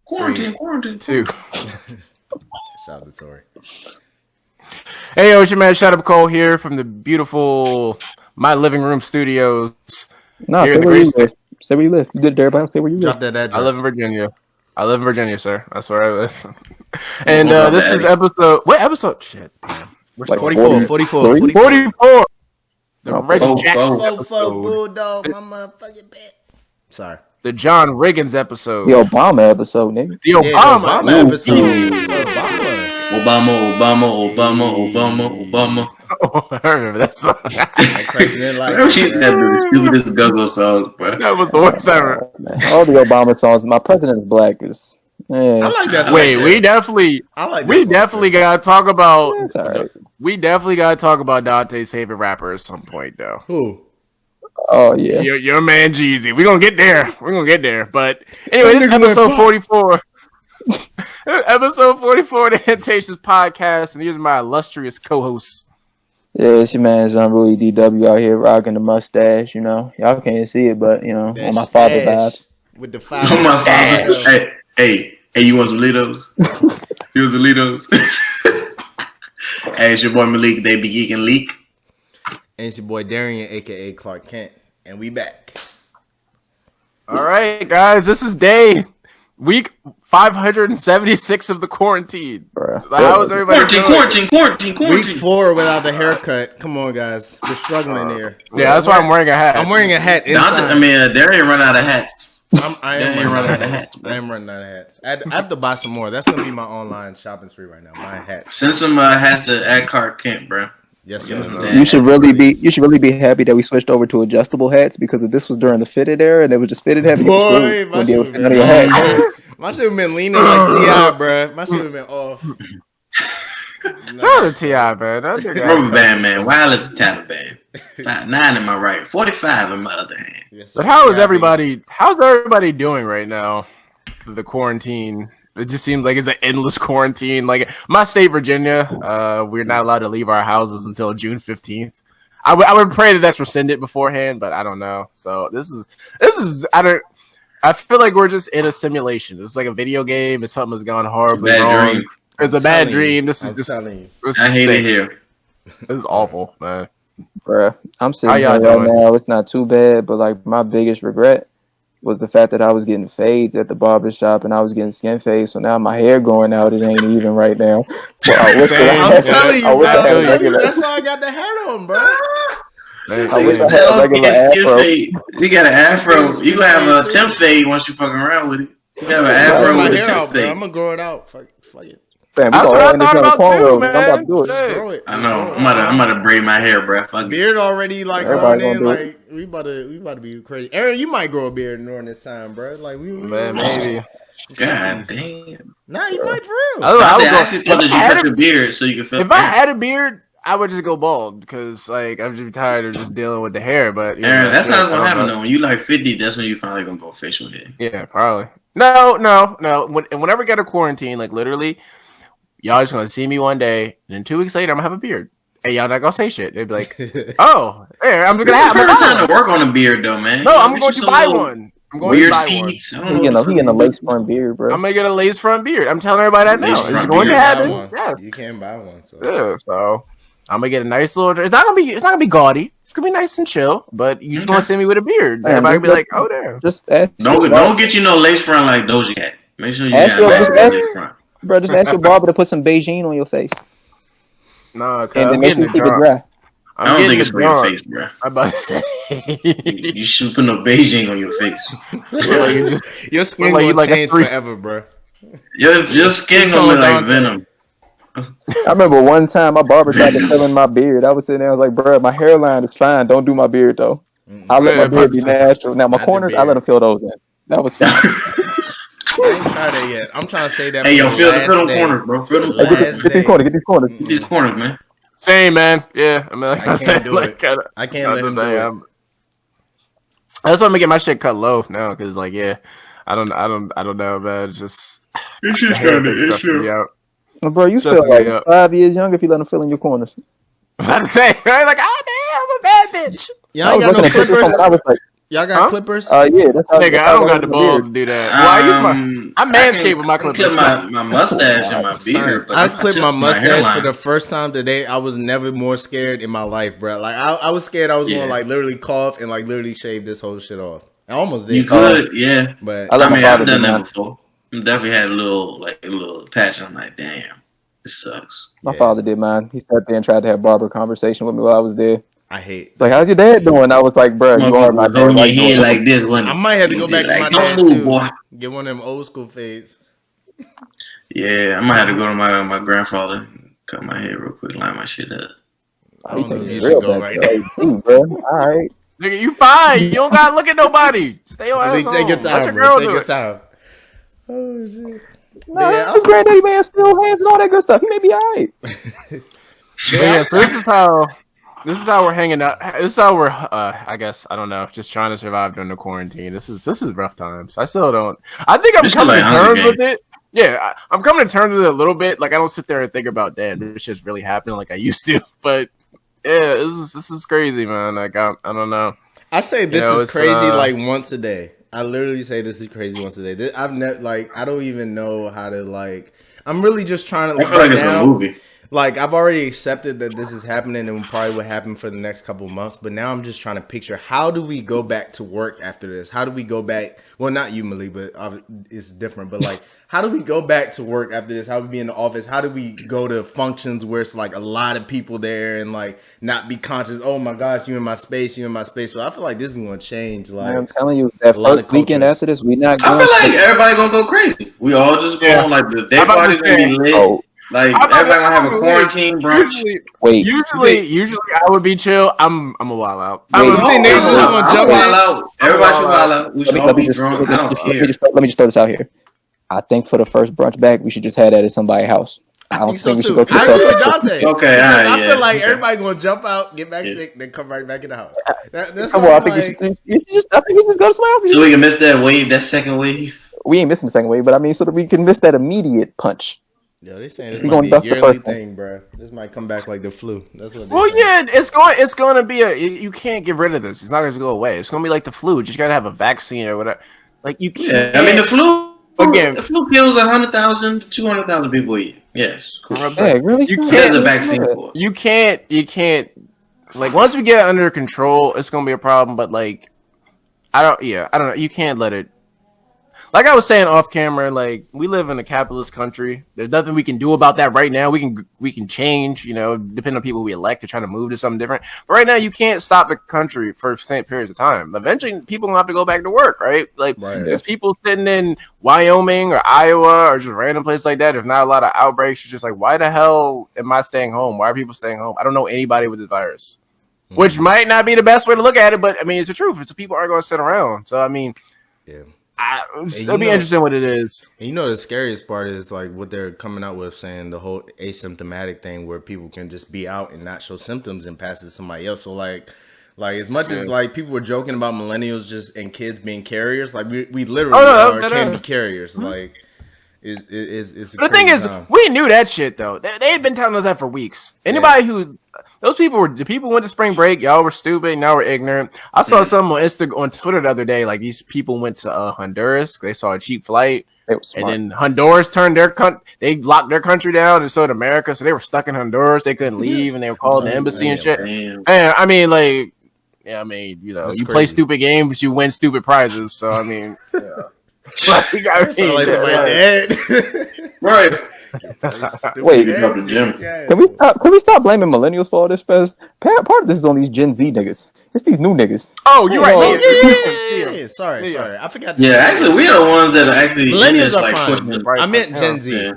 Quarantine. 2. Shout out to Tori. Hey, yo, it's your man, Shut Up Cole here from the beautiful My Living Room Studios. No, say where you live. Say where you live. You good there, everybody? Say where you live. Drop that address. I live in Virginia, sir. That's where I live. And this is episode... What episode? Shit, damn. Like 44. 44. The Reggie Jackson episode. Bulldog, my motherfucking pet. Sorry. The John Riggins episode. The Obama episode, nigga. The Obama episode. Obama. Oh, I remember that song. That stupidest go-go song, bro. That was the worst ever. All the Obama songs. My President is Black is... I like that. Wait, we definitely gotta talk about. It's all right. We definitely gotta talk about Dante's favorite rapper at some point, though. Who? Oh yeah, your man Jeezy. We're gonna get there. But anyway, this is episode 44. Episode 44 of the Hentations podcast, and here's my illustrious co-host. Yeah, it's your man Unruly DW out here rocking the mustache. You know, y'all can't see it, but you know, on my father vibes. With the father. On my father. Hey, you want some Litos? You want some Litos? Hey, it's your boy Malik. They be geeking leak. And it's your boy Darian, aka Clark Kent, and we back. All right, guys, this is week 576 of the quarantine. How is everybody Quarantine. Week 4 without the haircut. Come on, guys, we're struggling here. Yeah, that's why I'm wearing a hat. I'm wearing a hat inside. Darian run out of hats. I am running out of hats. I have to buy some more. That's gonna be my online shopping spree right now. Buying hats. Send some hats to at Clark Kent, bro. Yes, sir. You should really be happy that we switched over to adjustable hats, because if this was during the fitted era and it was just fitted heavy, boy, my shit have been leaning like T.I., bro. My shit have been off. Shout out to T.I., man. Rubber band, man. Wild as the Taliban. 5'9" in my right, 45 in my other hand. Yes, but how's everybody doing right now? The quarantine. It just seems like it's an endless quarantine. Like my state, Virginia, we're not allowed to leave our houses until June 15th. I would pray that that's rescinded beforehand, but I don't know. So this is I feel like we're just in a simulation. It's like a video game. It's something that's gone horribly wrong. It's a bad dream. This is just. I hate it here. This is awful, man. Bruh, I'm sitting here right now. It's not too bad, but like my biggest regret was the fact that I was getting fades at the barber shop and I was getting skin fades. So now my hair growing out, it ain't even right now. I'm telling you, bro. That's why I got the hat on, bro. I wish I had a regular afro. You got an afro. You gonna have a temp fade once you fucking around with it. You have an afro with a temp fade. I'm gonna grow it out. Fuck it. Damn, that's what I thought about too, man. I'm about to do it. Grow it. I know. I'm about to braid my hair, bro. Fuck beard already like growing in. Like we about to be crazy. Aaron, you might grow a beard during this time, bro. Like man, maybe. God damn. Nah, you might for real. I actually thought that you cut your beard so you could feel. If I had a beard, I would just go bald because like I'm just tired of just dealing with the hair. But Aaron, that's not gonna happen though. When you like 50, that's when you finally gonna go facial hair. Yeah, probably. No. Whenever I get a quarantine, like literally, y'all just gonna see me one day, and then 2 weeks later, I'm gonna have a beard. Hey, y'all not gonna say shit. They'd be like, "Oh, hey, I'm gonna have." I'm trying to work on a beard though, man. No, I'm going to buy one. I'm going weird to buy seats. He getting a lace front beard, bro. I'm gonna get a lace front beard. I'm telling everybody that now. It's going to happen. Yeah, you can buy one. So. Yeah, so I'm gonna get a nice little. It's not gonna be gaudy. It's gonna be nice and chill. But you just want to see me with a beard. Everybody be like, "Oh, damn." Just ask. Don't get you no lace front like Doja Cat. Make sure you have a lace front. Bro, just ask your barber to put some Beijing on your face. No, and then make sure you keep it dry. I don't think it's for your face, bro. I'm about to say you shouldn't put no Beijing on your face. Your skin gonna change forever, bro. Your skin gonna look like Venom. I remember one time my barber tried to fill in my beard. I was sitting there, I was like, bro, my hairline is fine. Don't do my beard though. I let my beard be natural. Now my corners, I let them fill those in. That was fine. I ain't tried that yet. I'm trying to say that. Hey, yo, fill them corners, bro. Fill them. Get these corners. Get these corners, man. Same, man. Yeah, I mean, like I can't do it. I can't let him do it. That's why I'm gonna get my shit cut low now, because like, yeah, I don't know, man. It's just it's just kind of issue. Well, bro, you feel like 5 years younger if you let them fill in your corners. I'm about to say, right? Like, oh damn, I'm a bad bitch. Y'all ain't got no clippers. Y'all got clippers? Yeah, that's how. Nigga, I don't got the balls to do that. Well, I manscape with my clippers. Clip my mustache and my beard. But I clipped my mustache hairline. for the first time today. I was never more scared in my life, bro. Like I was scared I was going to like literally cough and like literally shave this whole shit off. I almost did. You could, yeah. But I mean, I've done that before. Definitely had a little patch. I'm like, damn, this sucks. My father did mine. He sat there and tried to have barber conversation with me while I was there. I hate. It's like, how's your dad doing? I was like, bro, you are my dad. Like, head like this one. I might have to go back to my dad too. Boy. Get one of them old school fades. Yeah, I might have to go to my grandfather, cut my hair real quick, line my shit up. Oh, you taking it real back, right now, bro. All right, nigga, you fine. You don't gotta look at nobody. Stay your ass home. Take your time. Let your girl do it. Oh shit. No, his granddaddy man still hands and all that good stuff. He may be all right. Yeah, so this is how we're hanging out. This is how we're, I guess, I don't know, just trying to survive during the quarantine. This is rough times. I still don't. I think I'm coming to terms with it. Yeah, I'm coming to terms with it a little bit. Like, I don't sit there and think about, damn, this shit's really happening like I used to. But yeah, this is crazy, man. Like, I don't know. I say this is crazy like once a day. I literally say this is crazy once a day. I've never I don't even know how to like. I'm really just trying to. I feel like it's a movie. Like, I've already accepted that this is happening and probably will happen for the next couple of months. But now I'm just trying to picture, how do we go back to work after this? How do we go back? Well, not you, Malik, but it's different. But, like, how do we go back to work after this? How do we be in the office? How do we go to functions where it's, like, a lot of people there and, like, not be conscious, oh, my gosh, you in my space. So I feel like this is going to change. Like, I'm telling you, that first weekend after this, we not going I feel like everybody going to go crazy. We all just go on, like, the day party's going to be lit. Oh. Like, everybody gonna have a quarantine brunch. Usually I would be chill. I'm a wild out. I'm wild out. Everybody should wild out. We should all be drunk. I don't care. Let me just throw this out here. I think for the first brunch back, we should just have that at somebody's house. I don't think we should go to I agree with Dante. Okay, I feel like everybody gonna jump out, get back sick, then come right back in the house. Come on, I think we should just go to somebody's house. So we can miss that wave, that second wave. We ain't missing the second wave, but I mean, so that we can miss that immediate punch. Yo, they saying this might be a yearly thing, bro. This might come back like the flu. That's what. Yeah, it's going to be you can't get rid of this. It's not going to go away. It's going to be like the flu. You just got to have a vaccine or whatever. Like you can't. Yeah, I mean the flu. Again, the flu kills 100,000 to 200,000 people a year. Yes, correct. Yeah, really. There's a vaccine for it. You can't. Like once we get it under control, it's going to be a problem. But like, I don't know. You can't let it. Like I was saying off camera, like we live in a capitalist country. There's nothing we can do about that right now. We can change, depending on people we elect to try to move to something different. But right now, you can't stop the country for extended periods of time. Eventually, people gonna have to go back to work, right? Like there's people sitting in Wyoming or Iowa or just random places like that. There's not a lot of outbreaks. You're just like, why the hell am I staying home? Why are people staying home? I don't know anybody with this virus, which might not be the best way to look at it, but I mean it's the truth. It's the people aren't gonna sit around. So I mean, yeah. It'll be interesting what it is. And the scariest part is like what they're coming out with, saying the whole asymptomatic thing where people can just be out and not show symptoms and pass it to somebody else. So like as much as like people were joking about millennials and kids being carriers, like we literally can be carriers. Like it's but the thing is, we knew that shit though. They had been telling us that for weeks. Anybody who the people went to spring break. Y'all were stupid. Now we're ignorant. I saw something on Twitter the other day. Like these people went to Honduras. They saw a cheap flight, and then Honduras turned they locked their country down, and so did America. So they were stuck in Honduras. They couldn't leave, and they were calling the embassy and shit. And I mean, like, yeah, I mean, you play stupid games, you win stupid prizes. So I mean, right. Wait, can we stop blaming millennials for all this? Because part of this is on these Gen Z niggas. It's these new niggas. Oh, you're right. Yeah. Sorry. I forgot. Yeah, actually, we're the ones that are actually millennials are fine. I meant Gen Z. Yeah.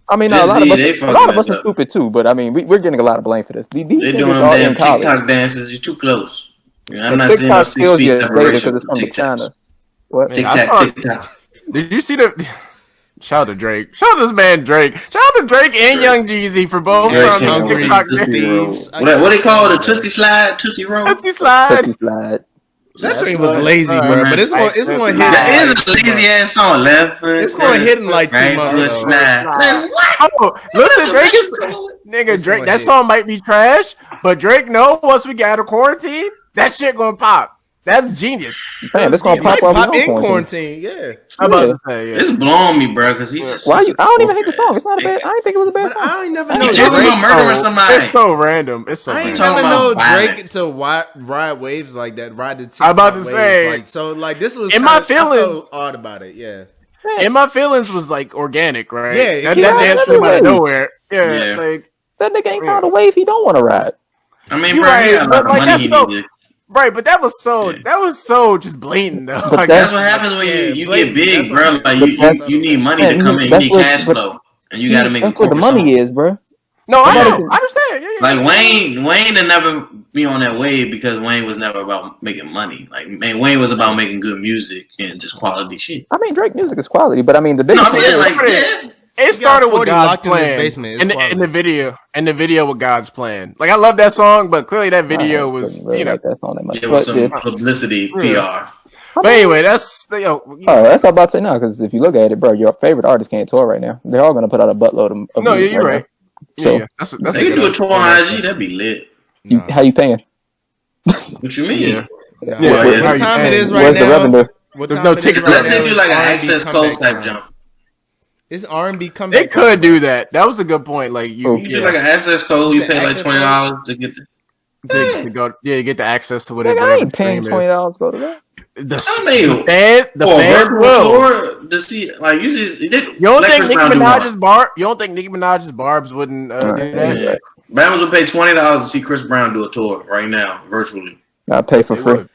I mean, a lot of us are stupid too, but I mean, we're getting a lot of blame for this. They're doing them damn TikTok dances. You're too close. I'm not seeing no 6 feet separation from TikTok. What? TikTok. Did you see the? Shout out to Drake. Shout out to this man Drake. Shout out to Drake and Young Jeezy for both from TikTok thieves. What they call it? A Tootsie Slide? Tootsie Roll? Tootsie Slide. That thing was lazy, bro. But it's going to hit. That is a lazy ass song. Left foot. It's going to hit in like 2 months. What? Oh, listen, Drake is nigga. Drake. That song might be trash, but Drake know once we get out of quarantine, that shit gonna pop. That's genius. Man, that's gonna pop up in quarantine. Yeah, I'm about to say, yeah. It's blowing me, bro, because he just. Why you? I don't even hate the song. It's not a bad. I didn't think it was a bad song. I ain't never know. It's about murdering somebody. It's so random. It's so I ain't random. never know violence. Drake to ride waves like that. Ride the TikTok I'm about to waves. say, like, so like this was in kinda, my I feelings. felt odd about it. Yeah. And my feelings was like organic, right? Yeah, that he dance came out of everywhere. nowhere. Yeah, like That nigga ain't found a wave he don't want to ride. I mean, you bro, he right, got a but lot of like money he that's needed. right. But that was so just blatant though. But Like, That's what happens when you get big, bro. Like you need money to come in. You need cash flow, and you got to make. That's where the money is, bro. no, I know, I understand. Yeah. Like Wayne did never be on that wave because Wayne was never about making money. Like man, Wayne was about making good music and just quality shit. I mean, Drake music is quality, but I mean the biggest No, I'm thing saying is, like yeah. It started with 40 God's locked in his plan basement. It's in quality. the video with God's plan. Like I love that song, but clearly that video was really like that song that much. It was But, some yeah. publicity Yeah. PR. But anyway, that's Oh, that's what I'm about to say now. Because if you look at it, bro, your favorite artist can't tour right now. They're all gonna put out a buttload of no, yeah, music you're right right. now. So yeah. That's They could do a tour on IG. That'd be lit. how you paying? What you mean? Yeah. Nah. Yeah, What how you time it paying? is right Where's now? the revenue? What There's time no it is ticket right Unless price. now they do is like an R&B access comeback coast type time. jump. It's R&B comeback. They could do that. That was a good point. Like you, You do like an access code. You Is it pay like access $20 to get to go, you get the access to Nigga, whatever. I ain't paying stream is. $20 to go to that. I mean, The for a fans virtual will. tour to see like you just You don't think Nicki Minaj's Barbs wouldn't do that? Yeah. Bama's would pay $20 to see Chris Brown do a tour right now, virtually. I pay for They free. would.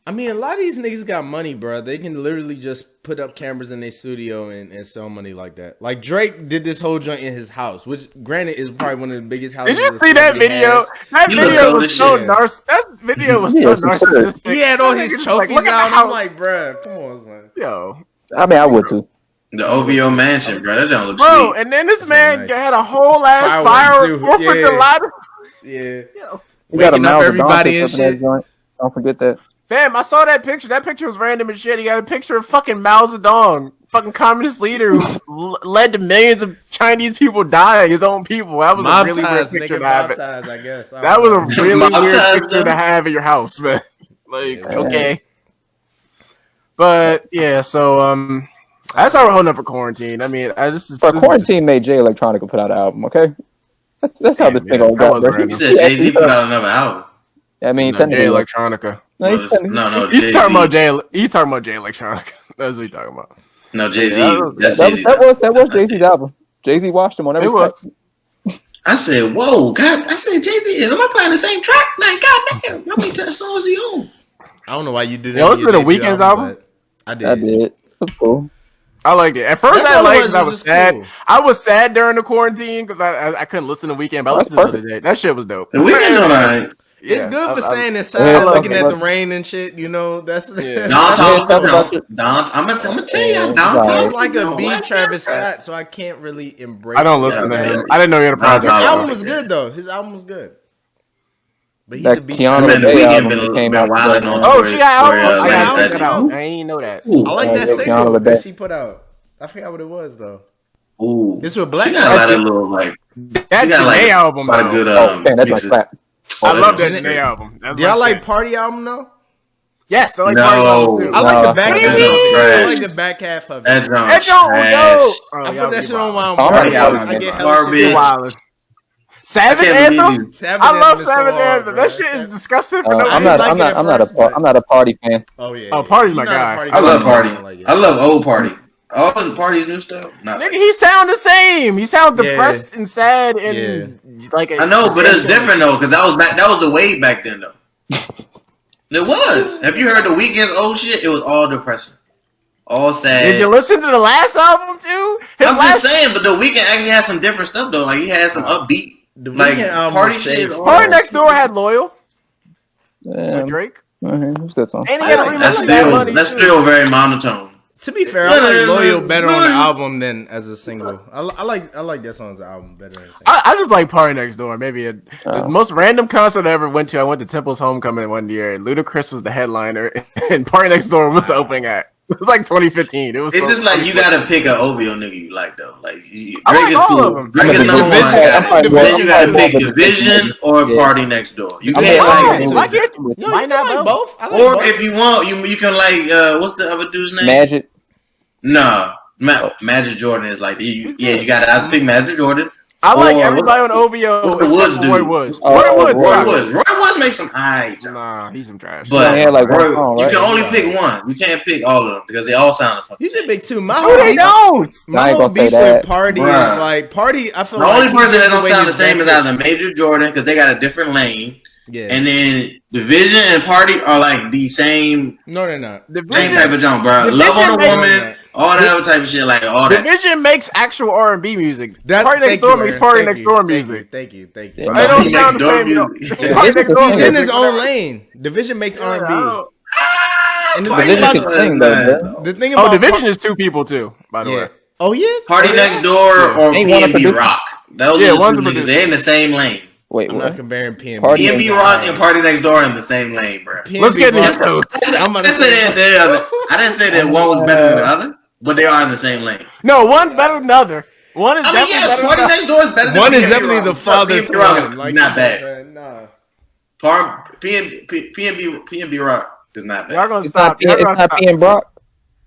I mean, a lot of these niggas got money, bro. They can literally just put up cameras in their studio and sell money like that. Like Drake did this whole joint in his house, which granted is probably one of the biggest houses. Did you see that video? That He video looked was so That video was so narcissistic. He had all That his nigga's trophies look at out. the And I'm house. like, bro, come on, son. Yo, I mean, I would too. The OVO mansion, bro. That don't look bro, sweet. and then this man nice. had a whole ass Fireworks fire too. for Yeah. July. Yeah, Yo. You got a waking up Mao Zedong everybody picture and up in that shit. joint. Don't forget that. Fam, I saw that picture. That picture was random as shit. He got a picture of fucking Mao Zedong, fucking communist leader who led to millions of Chinese people dying, his own people. That was mob a really ties, weird picture nigga, to have. mob ties, I guess. That was a really Mob weird ties, picture to though. have in your house, man. Like, Yeah. okay. But yeah, so that's how we're holding up for quarantine. I mean, But quarantine made Jay Electronica put out an album. Okay, that's how this thing all that got. was bro. random. You said Jay-Z put out another album. I mean, Jay technically, Electronica. no, he's technically- No, He's Jay-Z. talking about Jay. He's talking about Jay Electronica. That's what he's talking about. No, Jay-Z. Yeah, That's that Jay-Z's was Jay-Z's album. Jay-Z watched him on every It was. track. I said, whoa, God. I said, Jay-Z, am I playing the same track? Like, goddamn, how many songs he on? I don't know why you do that. Yo, listen with to your The debut Weeknd's album? but I did. I did. That's cool. I liked it. At first, That's I all it liked was, because I it was was sad. cool. I was sad during the quarantine because I couldn't listen to Weeknd, but I That's listened to it the perfect. other day. That shit was dope. The Weeknd on like, It's Yeah, good for I- staying I inside, love looking it, at bro. the rain and shit. You know, that's Yeah. Don talk about Don. I'm gonna tell you, Yeah, Don right. He's like a Don. B Travis Scott, so I can't really embrace. I don't it. listen to Yeah, him. man. I didn't know he had a project. His Nah, album nah. was good though. His album was good. But he's That a B Keanu Man, the Day Weeknd album been that came been out wilding today. on Oh, tour. she got for, album. I Lady gotta check Gaga. that out. I ain't know that. Ooh, I like Yeah, that Keanu single with that that. she put out. I forgot what it was though. ooh. This with Black She got a lot of little like. That She got Janae like album, a lot of though. good. Oh, man, that's my mixes. slap. I love that joint. Janae album. That's Do y'all my like shit. Party album though? Yes, I like No. Party album too. I like the Nah. back What do you half of mean? it. I Trash. like the back half of That it. joint That joint was trash. dope. Oh, I y'all put that be shit on wild. while I'm Oh, partying. yeah. I get Garbage. You hella wild. Savage I can't Anthem. believe Savage I love Anthem is so Savage hard, Anthem. bro. That shit is disgusting for no I I'm reason. just not. like I'm it not. at I'm not a. first, but- I'm not a party fan. Oh yeah. Oh, Party's my You're not a guy. party I love guy. Party. don't like it. I love old Party. All the Party's new stuff. Not Nigga, he sound the same. He sound Yeah. depressed and sad and like. I know, but it's different though, because that was back. That was the wave back then, though. It was. Have you heard the Weeknd's old shit? It was all depressing, all sad. Did you listen to the last album too? His I'm last just saying, but the Weeknd actually had some different stuff though. Like he had some upbeat, The like Weeknd album party was shit. safe. Party Next Door had Loyal Yeah, with Drake, it's a good song. and he I had a like remix That's of Bad still Bunny, that's too. still very monotone. To be fair, I like Loyal better on the album than as a single. I like that song as an album better than a single. I just like Party Next Door. Maybe the Oh. most random concert I ever went to. I went to Temple's Homecoming one year. And Ludacris was the headliner, and Party Next Door was the opening act. was like 2015. It's just like you gotta pick an OVO nigga you like though. Like Drake like is all cool. of them. Drake is number one. Then you gotta pick Division or Party Next Door. You can't like it. Why not both? Or if you want, you can like what's the other dude's name? Magic. No, Magic Jordan is like you gotta either pick Magic Jordan. I like everybody on OVO except Roy Woods. Roy Woods makes some high. Nah, he's some trash. But you can only pick one. You can't pick all of them because they all sound fucking. You said pick two. My whole beef with Party is like Party. I feel the only person that don't sound the same is either Major Jordan because they got a different lane. Yeah. And then Division and Party are like the same. No, they're not. Same type of jump, bro. Love on a Woman, all that other type of shit, like all that. Division makes actual R&B music. Party Next Door makes Party Next Door music. Thank you. Party Next Door music. He's in his own lane. Division makes R&B. And the thing about Division is two people too, by the way. Oh, he is? Party Next Door or PNB Rock. Those are the two niggas. They're in the same lane. Wait, I'm not comparing PNB. PNB Rock and Party Next Door in the same lane, bro. Let's get into those. I didn't say that one was better than the other, but they are in the same lane. No, one's better than the other. One is definitely Party Next Door is better than one is definitely the father's one. Like, not bad. Nah. PNB Rock is not bad. Y'all gonna stop. It's not PNB Rock.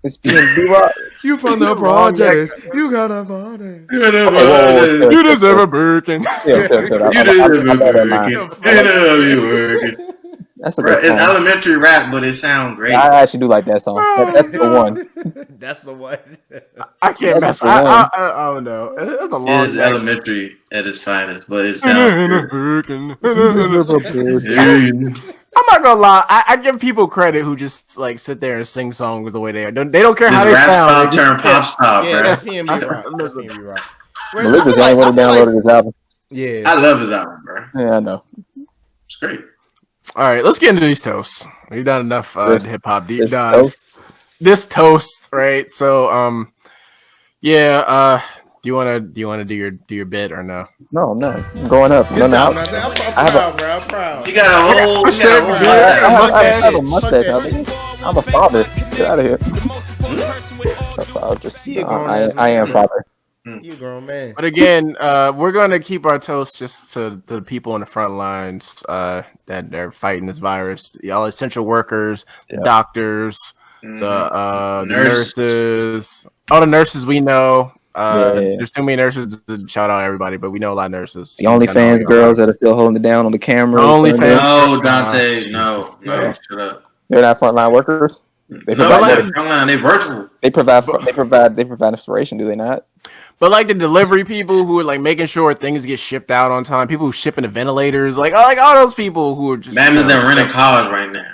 It's PNB Rock. You from the projects. You got a body. You deserve a Birkin. You deserve a Birkin. That's a good It's elementary rap, but it sounds great. I actually do like that song. That's the one. That's the one. I can't mess with it. I don't know. It's a long It's elementary at its finest, but it sounds good. I'm not gonna lie. I give people credit who just like sit there and sing songs the way they are. They don't care how they rap sound. Turn pop stop, yeah, bro. That's PNB Rock. That's PNB Rock. Malik was the only one who downloaded his album. Yeah, I love his album, bro. Yeah, I know. It's great. All right, let's get into these toasts. We've done enough hip hop deep dive. This toast, right? So, yeah. Do you want to do your bit or no? No, I'm not. I'm going up. I'm proud. You got a whole. I have a mustache. I'm a father. Get out of here. I am father. You a grown man. But again, we're going to keep our toast just to the people in the front lines that are fighting this virus. All essential workers, doctors, the nurses, all the nurses we know. There's too many nurses to shout out everybody, but we know a lot of nurses. The OnlyFans girls that are still holding it down on the camera. OnlyFans. No, Dante. No. Shut up. They're not frontline workers. They're frontline. They virtual. They provide inspiration. Do they not? But like the delivery people who are like making sure things get shipped out on time, people who shipping the ventilators, like all those people who are just Bamas that renting cars right now.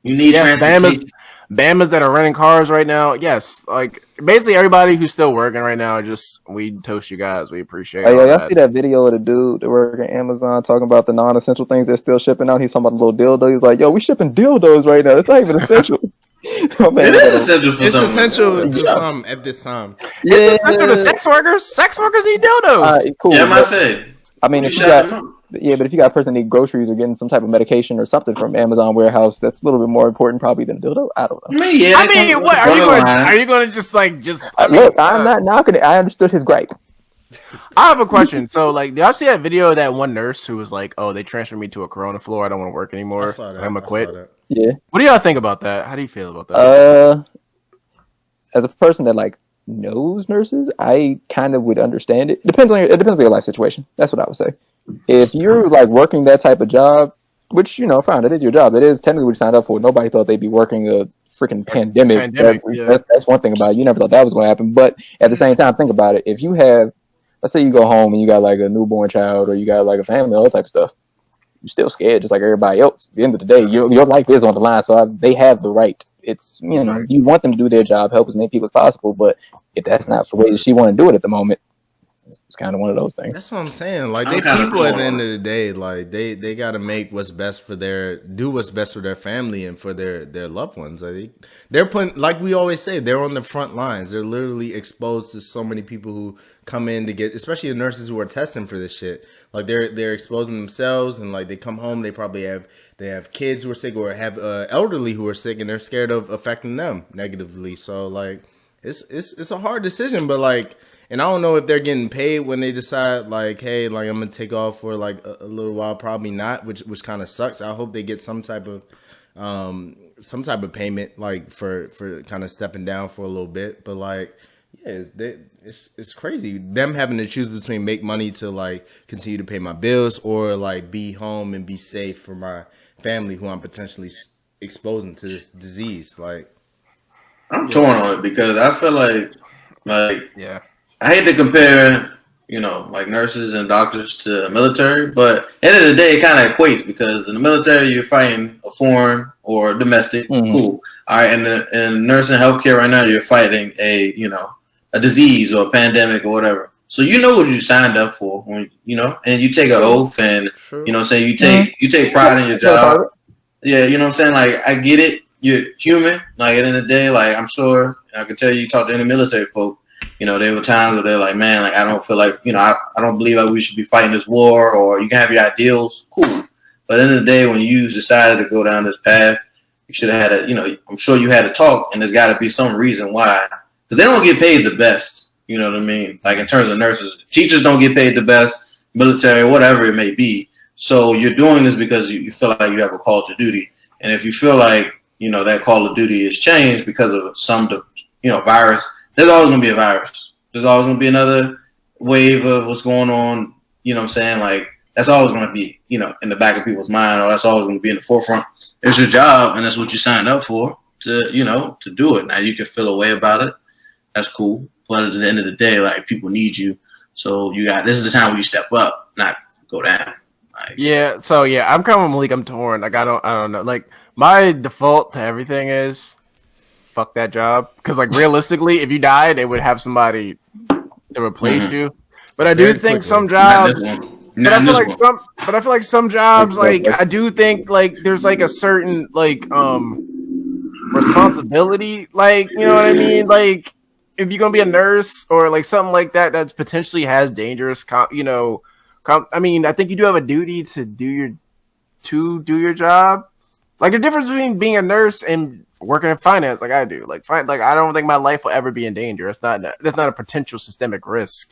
You need transportation. Bamas that are renting cars right now. Yes, like basically everybody who's still working right now. We toast you guys. We appreciate. Oh yeah, y'all see that video of the dude that works at Amazon talking about the non-essential things they're still shipping out. He's talking about the little dildo. He's like, "Yo, we shipping dildos right now. It's not even essential." Oh, man, it is essential for some. It's essential to some at this time. Yeah, it's essential to sex workers. Sex workers need dildos. Cool. Yeah, I said. I mean, if you got. Yeah, but if you got a person that needs groceries or getting some type of medication or something from Amazon warehouse, that's a little bit more important probably than a dildo. I don't know. What are you going to just look? I'm not knocking it. I understood his gripe. I have a question. So, like, did y'all see that video of that one nurse who was like, "Oh, they transferred me to a Corona floor. I don't want to work anymore. I'm gonna quit." Yeah. What do y'all think about that? How do you feel about that? As a person that like knows nurses, I kind of would understand it. It depends on your life situation. That's what I would say. If you're like working that type of job, which fine, it is your job. It is technically what you signed up for. Nobody thought they'd be working a freaking pandemic. That's one thing about it. You never thought that was going to happen. But at the same time, think about it. If you have, let's say you go home and you got like a newborn child or you got like a family, all that type of stuff, you're still scared just like everybody else. At the end of the day, your life is on the line. So they have the right. It's, you want them to do their job, help as many people as possible. But if that's not the way that she want to do it at the moment, It's kind of one of those things. That's what I'm saying. Like I'm they kinda people at the torn. end of the day, like they got to make what's best for do what's best for their family and for their loved ones. Like they're putting, like we always say, they're on the front lines. They're literally exposed to so many people who come in to get, especially the nurses who are testing for this shit. Like they're exposing themselves, and like they come home, they probably have kids who are sick or have elderly who are sick, and they're scared of affecting them negatively. So like it's a hard decision, but like. And I don't know if they're getting paid when they decide, like, hey, like I'm gonna take off for like a little while. Probably not, which kind of sucks. I hope they get some type of payment, like for kind of stepping down for a little bit. But like, yeah, it's crazy them having to choose between make money to like continue to pay my bills or like be home and be safe for my family who I'm potentially exposing to this disease. Like, I'm torn on it because I feel like Yeah. I hate to compare, like nurses and doctors to the military, but at the end of the day, it kind of equates because in the military, you're fighting a foreign or domestic. Mhm. Cool. All right. And in nursing and healthcare right now, you're fighting a disease or a pandemic or whatever. So you know what you signed up for when, and you take an oath and, True. say you take pride in your job. Yeah. You know what I'm saying? Like, I get it. You're human. Like, at the end of the day, like, I'm sure, and I can tell you talk to any military folk, there were times where they're like, man, like, I don't feel like, I don't believe like we should be fighting this war, or you can have your ideals, cool. But at the end of the day, when you decided to go down this path, you should have had I'm sure you had a talk, and there's got to be some reason why. Because they don't get paid the best, you know what I mean? Like, in terms of nurses, teachers don't get paid the best, military, whatever it may be. So you're doing this because you feel like you have a call to duty. And if you feel like, that call to duty is changed because of some, virus, there's always going to be a virus. There's always going to be another wave of what's going on. You know what I'm saying? Like, that's always going to be, in the back of people's mind, or that's always going to be in the forefront. It's your job, and that's what you signed up for to do it. Now, you can feel a way about it. That's cool. But at the end of the day, like, people need you. So this is the time where you step up, not go down. Like, yeah. So yeah, I'm kind of Malik. I'm torn. Like, I don't know. Like, my default to everything is fuck that job, because like realistically, if you died, they would have somebody to replace you. But I do Very think quickly. some not jobs, this one. but I Not feel this like one. some jobs, like I do think like there's like a certain like responsibility, like, you know what I mean, like if you're gonna be a nurse or like something like that that potentially has dangerous I mean, I think you do have a duty to do your job. Like, the difference between being a nurse and working in finance, like I do, like I don't think my life will ever be in danger. That's not a potential systemic risk.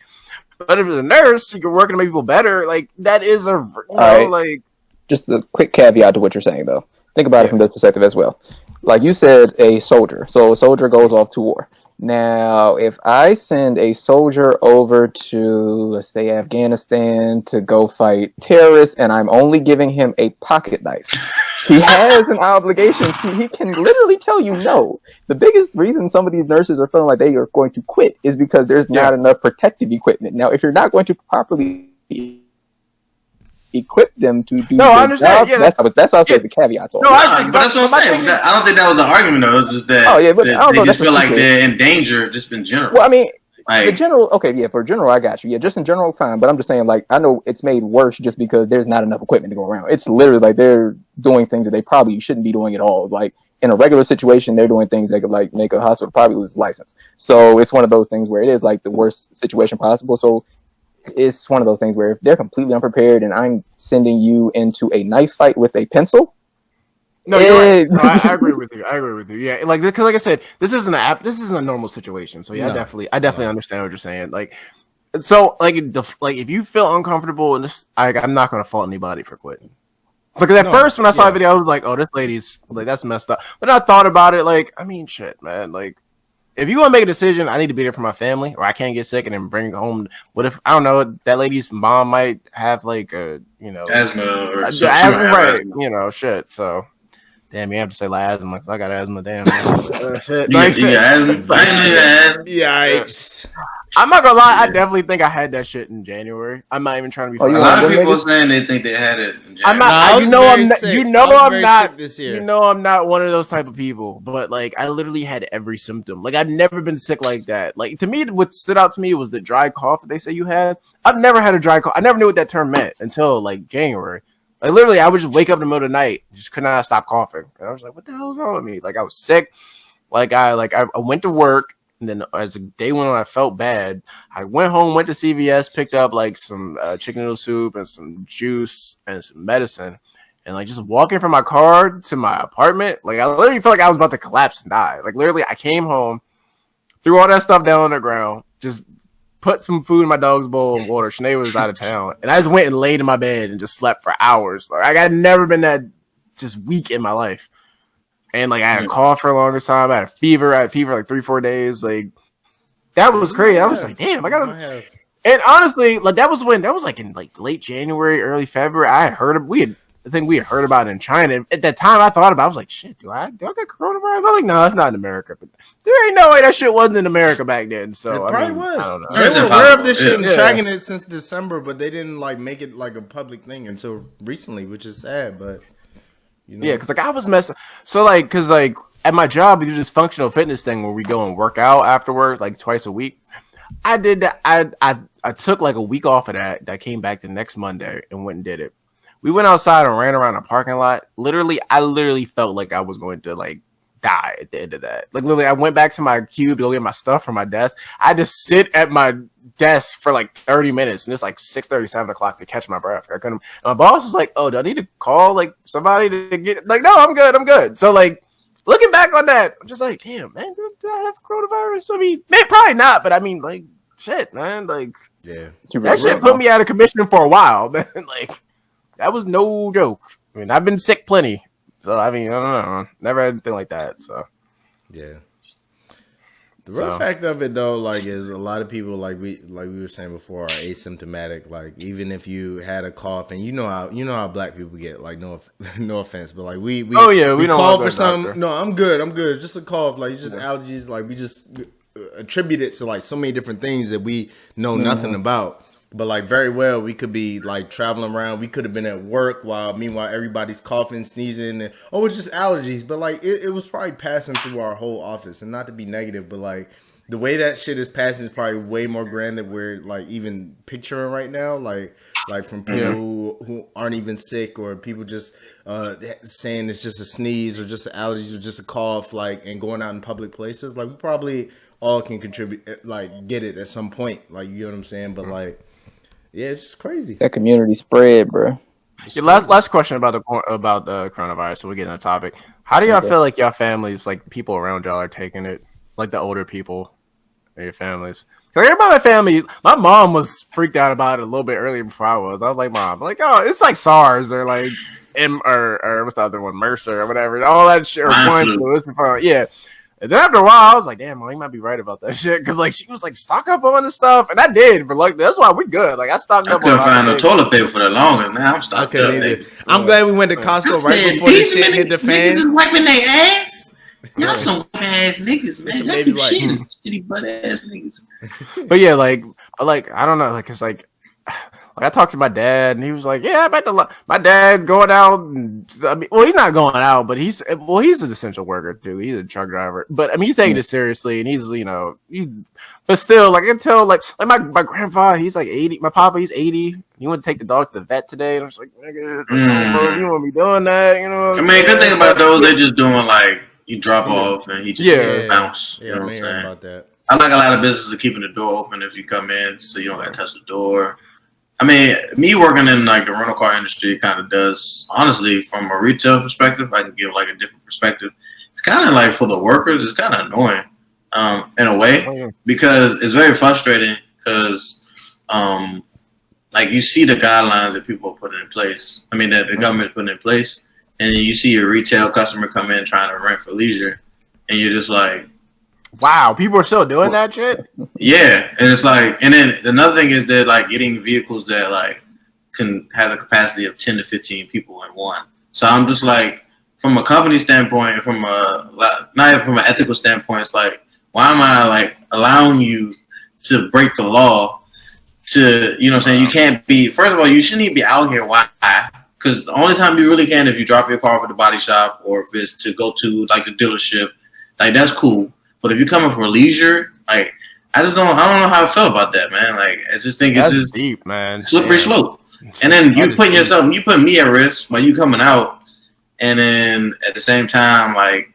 But if you're a nurse, you're working to make people better. Like, that is like, just a quick caveat to what you're saying, though. Think about it from this perspective as well. Like you said, a soldier. So a soldier goes off to war. Now, if I send a soldier over to, let's say, Afghanistan to go fight terrorists, and I'm only giving him a pocket knife, he has an obligation. He can literally tell you no. The biggest reason some of these nurses are feeling like they are going to quit is because there's not enough protective equipment. Now, if you're not going to properly equip them to do I understand. job, that's why I said the caveats are. No, But that's what I'm saying. I don't think that was the argument, though. It's just that, but I don't know, they just feel like that's they're in danger just in general. Well, I mean, like, the general, okay, yeah, for general, I got you. Yeah, just in general, fine. But I'm just saying, like, I know it's made worse just because there's not enough equipment to go around. It's literally like they're doing things that they probably shouldn't be doing at all. Like, in a regular situation, they're doing things that could, like, make a hospital probably lose its license. So it's one of those things where it is, like, the worst situation possible. So it's one of those things where if they're completely unprepared and I'm sending you into a knife fight with a pencil, no, you're right. No, I agree with you. Yeah, like, because like I said, this isn't a normal situation. So yeah, No. I definitely understand what you're saying. Like, so like if you feel uncomfortable in this, I'm not going to fault anybody for quitting. Because at first when I saw the video, I was like, oh, this lady's like, that's messed up. But I thought about it, like, I mean, shit, man, like, if you want to make a decision, I need to be there for my family, or I can't get sick and then bring home. What if, I don't know, that lady's mom might have like a, asthma or asthma, right? asthma. Shit. So, damn, you have to say like asthma because I got asthma. Damn, shit. You got asthma? I didn't know you had asthma. Yikes. I'm not gonna lie. I definitely think I had that shit in January. I'm not even trying to be. Oh, funny. you A lot of them people niggas? saying they think they had it. In I'm January. not. Nah, I you was know, very I'm. Not, sick. you I know, was I'm very not. sick this year. You know, I'm not one of those type of people. But like, I literally had every symptom. Like, I've never been sick like that. Like, to me, what stood out to me was the dry cough that they say you had. I've never had a dry cough. I never knew what that term meant until like January. Like, literally, I would just wake up in the middle of the night, just could not stop coughing, and I was like, "What the hell is wrong with me?" Like, I was sick. I went to work. And then as the day went on, I felt bad. I went home, went to CVS, picked up like some chicken noodle soup and some juice and some medicine. And like just walking from my car to my apartment, like I literally felt like I was about to collapse and die. Like literally, I came home, threw all that stuff down on the ground, just put some food in my dog's bowl of water. Sinead was out of town. And I just went and laid in my bed and just slept for hours. Like I had never been that just weak in my life. And like I had a cough for the longest time. I had a fever. I had a fever like 3-4 days. Like that was crazy. I was like, damn, I gotta. And honestly, like that was like in like late January, early February. I think we had heard about it in China. At that time, I thought about it. I was like, shit, do I get coronavirus? I'm like, no, it's not in America. But there ain't no way that shit wasn't in America back then. So It probably I mean, was. I don't know. They were aware of this shit and Yeah. tracking it since December, but they didn't like make it like a public thing until recently, which is sad. But you know. Yeah, because like I was messing. So like, because like at my job, we do this functional fitness thing where we go and work out afterwards, like twice a week. I did that. I took like a week off of that. I came back the next Monday and went and did it. We went outside and ran around a parking lot. I literally felt like I was going to like die at the end of that. Like literally, I went back to my cube to go get my stuff from my desk. I had to sit at my desk for like 30 minutes, and it's like 6:30, 7 o'clock to catch my breath. I couldn't. My boss was like, "Oh, do I need to call like somebody to get?" Like, no, I'm good. So like, looking back on that, I'm just like, damn, man, did I have coronavirus? I mean, man, probably not, but I mean, like, shit, man, like, Yeah. that shit put me out of commission for a while, man. Like, that was no joke. I mean, I've been sick plenty, so I mean, I don't know, never had anything like that. So, Yeah. The real fact of it though, like, is a lot of people like we were saying before are asymptomatic. Like, even if you had a cough, and you know how black people get. Like, no offense, but like we we don't call want for to some. doctor. No, I'm good. It's just a cough. Like, it's just allergies. Like, we just attribute it to like so many different things that we know nothing about. But like very well, we could be like traveling around. We could have been at work meanwhile everybody's coughing, sneezing, and it's just allergies. But like it was probably passing through our whole office. And not to be negative, but like the way that shit is passing is probably way more grand than we're like even picturing right now. Like from people who aren't even sick, or people just saying it's just a sneeze or just an allergies or just a cough, like, and going out in public places. Like, we probably all can contribute, like, get it at some point. Like, you know what I'm saying? But like, yeah, it's just crazy. That community spread, bro. yeah, last question about the coronavirus. So we get on the topic. How do y'all feel like y'all families, like people around y'all, are taking it? Like the older people in your families. Cause everybody in my family, my mom was freaked out about it a little bit earlier before I was. I was like, Mom, like, oh, it's like SARS or like or what's the other one, MRSA or whatever, all that shit, or swine flu. Yeah. And then after a while, I was like, damn, Mom, you might be right about that shit. Because, like, she was like, stock up on this stuff. And I did. But, like, that's why we good. Like, I stocked up on I couldn't find no toilet paper for the longest. Now I'm stocked up. Baby. I'm glad we went to Costco right before this shit hit the fan. Niggas is wiping their ass. Y'all some ass niggas, man. Y'all keep shitty butt ass niggas. But, yeah, like, I don't know. Like, it's like I talked to my dad, and he was like, "Yeah, my dad going out." And, I mean, well, he's not going out, but he's an essential worker too. He's a truck driver, but I mean, he's taking it seriously, and he's but still, like, I can tell, like my grandfather, he's like 80. My papa, he's 80. He went to take the dog to the vet today, and I was like, "Nigga, bro, you won't be doing that," you know? I mean, good thing about those, they're just doing like you drop off and he just bounce. Yeah, you know I what I'm saying? about that. I like a lot of businesses are keeping the door open if you come in, so you don't got to touch the door. I mean, me working in like the rental car industry kind of does, honestly, from a retail perspective, I can give like a different perspective. It's kind of like for the workers, it's kind of annoying in a way, because it's very frustrating because like you see the guidelines that people are putting in place. I mean, that the government putting in place, and then you see your retail customer come in trying to rent for leisure, and you're just like, wow, people are still doing that shit? Yeah, and it's like, and then another thing is that like getting vehicles that like can have the capacity of 10 to 15 people in one. So I'm just like, from a company standpoint, not even from an ethical standpoint, it's like, why am I like allowing you to break the law. To you know, what I'm saying you can't be. First of all, you shouldn't even be out here. Why? Because the only time you really can if you drop your car off at the body shop or if it's to go to like the dealership, like that's cool. But if you're coming for leisure, like I don't know how I feel about that, man. Like I just think That's it's just deep, man. slippery slope. And then you put me at risk by you coming out, and then at the same time, like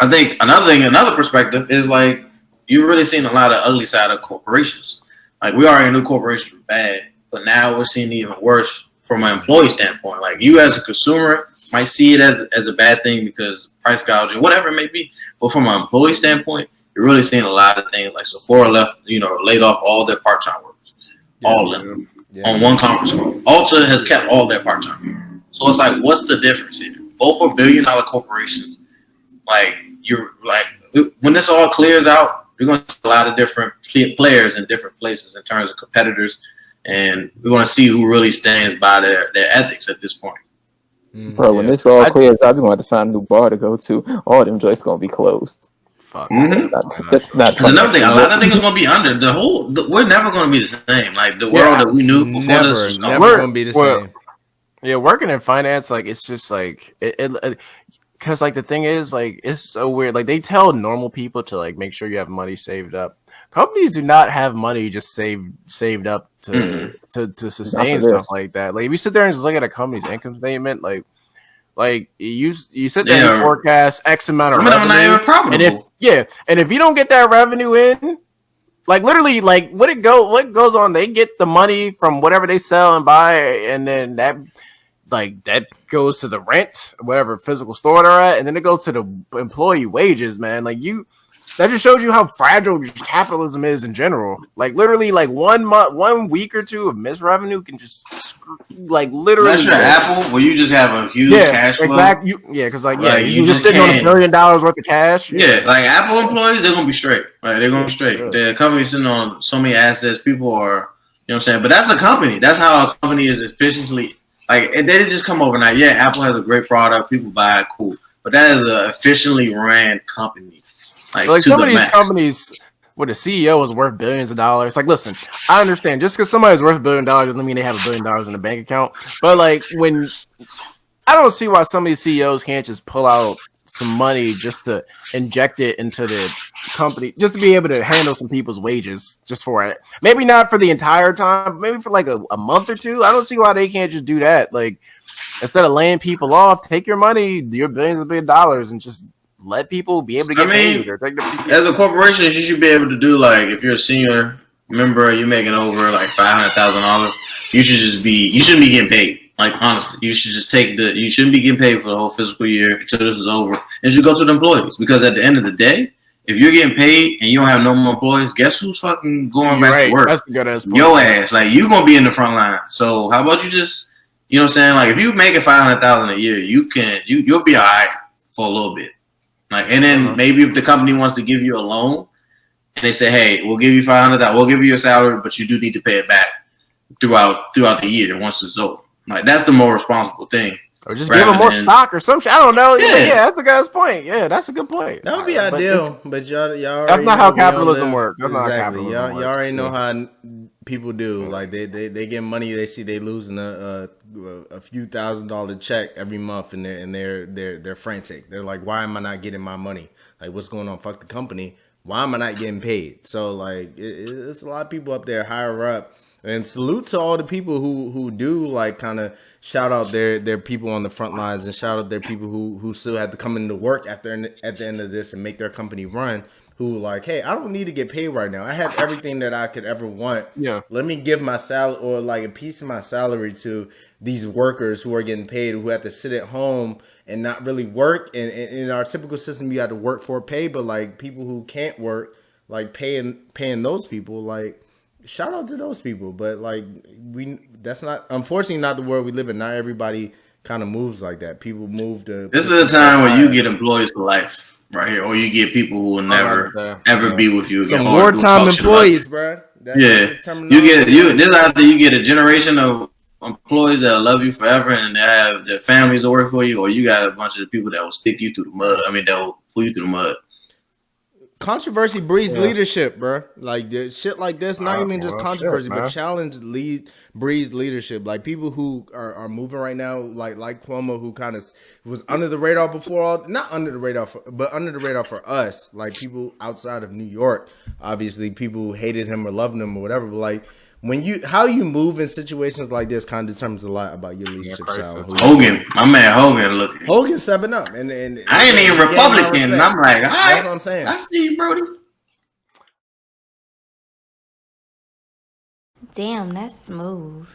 I think another perspective is like you're really seeing a lot of ugly side of corporations. Like we already knew corporations were bad, but now we're seeing it even worse from an employee standpoint. Like you as a consumer might see it as a bad thing because price gouging, whatever it may be. But from an employee standpoint, you're really seeing a lot of things. Like Sephora laid off all their part-time workers, all of them, on one conference call. Ulta has kept all their part-time. So it's like, what's the difference here? Both are billion-dollar corporations. Like you're like, when this all clears out, we're going to see a lot of different players in different places in terms of competitors, and we're going to see who really stands by their ethics at this point. Bro, when this all clears out, we're going to have to find a new bar to go to. All them joints going to be closed. Fuck. That's not another thing. A lot of things are going to be under we're never going to be the same. Like the world that we knew before this was never going to be the same. Yeah, working in finance, like it's just like it because like the thing is like it's so weird. Like they tell normal people to like make sure you have money saved up. Companies do not have money just saved up to sustain stuff like that. Like if you sit there and just look at a company's income statement, like you sit there and forecast X amount of revenue, not even profitable. And if you don't get that revenue in, like literally, like what goes on, they get the money from whatever they sell and buy, and then that goes to the rent, whatever physical store they're at, and then it goes to the employee wages, man. Like that just shows you how fragile capitalism is in general. Like literally, like 1 week or two of missed revenue can just like literally. That's your Apple, where you just have a huge cash flow. Exactly. Because you just sitting on $1 billion worth of cash. Yeah, like Apple employees, they're gonna be straight. Like they're gonna be straight. The company's sitting on so many assets. People are, you know what I'm saying. But that's a company. That's how a company is efficiently. Like they didn't just come overnight. Yeah, Apple has a great product. People buy it, cool. But that is an efficiently ran company. Like some of these companies where the CEO is worth billions of dollars. Like, listen, I understand. Just because somebody's worth $1 billion doesn't mean they have $1 billion in the bank account. But like when I don't see why some of these CEOs can't just pull out some money just to inject it into the company, just to be able to handle some people's wages just for it. Maybe not for the entire time, but maybe for like a month or two. I don't see why they can't just do that. Like instead of laying people off, take your money, your billions of dollars, and just let people be able to get paid. As a corporation, you should be able to do like if you're a senior member, you're making over like $500,000. You shouldn't be getting paid. Like honestly, you should just you shouldn't be getting paid for the whole fiscal year until this is over. And you go to the employees, because at the end of the day, if you're getting paid and you don't have no more employees, guess who's fucking going back to work? That's a good ass point. Your ass. Like you're gonna be in the front line. So how about you just, you know what I'm saying? Like if you make it $500,000 a year, you'll be all right for a little bit. Like, and then maybe if the company wants to give you a loan, and they say, "Hey, we'll give you $500,000, we'll give you your salary, but you do need to pay it back throughout the year once it's over." Like that's the more responsible thing. Or just give them more stock or some shit. I don't know. Yeah, that's a guy's point. Yeah, that's a good point. That would be ideal, but y'all that's not how capitalism works. That's not how capitalism y'all works. Y'all already know how people do. Like they get money, they see they losing a few $1,000s check every month, and they're frantic. They're like, why am I not getting my money? Like, what's going on? Fuck the company. Why am I not getting paid? So like, it's a lot of people up there higher up. And salute to all the people who do like kind of shout out their people on the front lines, and shout out their people who still had to come into work at the end of this and make their company run. Who like, hey, I don't need to get paid right now. I have everything that I could ever want. Yeah. Let me give my salary or like a piece of my salary to these workers who are getting paid, who have to sit at home and not really work. And in our typical system, you got to work for pay, but like people who can't work, like paying those people, like. Shout out to those people, but like that's not, unfortunately, not the world we live in. Not everybody kind of moves like that. People move to. This is a time where you get employees for life, right here, or you get people who will never ever be with you again. Some wartime employees, bro. You this is after you get a generation of employees that love you forever and they have their families to work for you, or you got a bunch of people that will stick you through the mud. I mean, that will pull you through the mud. controversy breeds leadership, bro. Like shit like this, not even just controversy, but challenge breeds leadership. Like people who are moving right now, like Cuomo, who kind of was under the radar before, not under the radar, but under the radar for us. Like people outside of New York, obviously, people hated him or loved him or whatever. But like how you move in situations like this kind of determines a lot about your leadership style. Hogan, my man Hogan stepping up, and I ain't even Republican, and I'm like, all right, that's what I'm saying. I see you, Brody. Damn, that's smooth.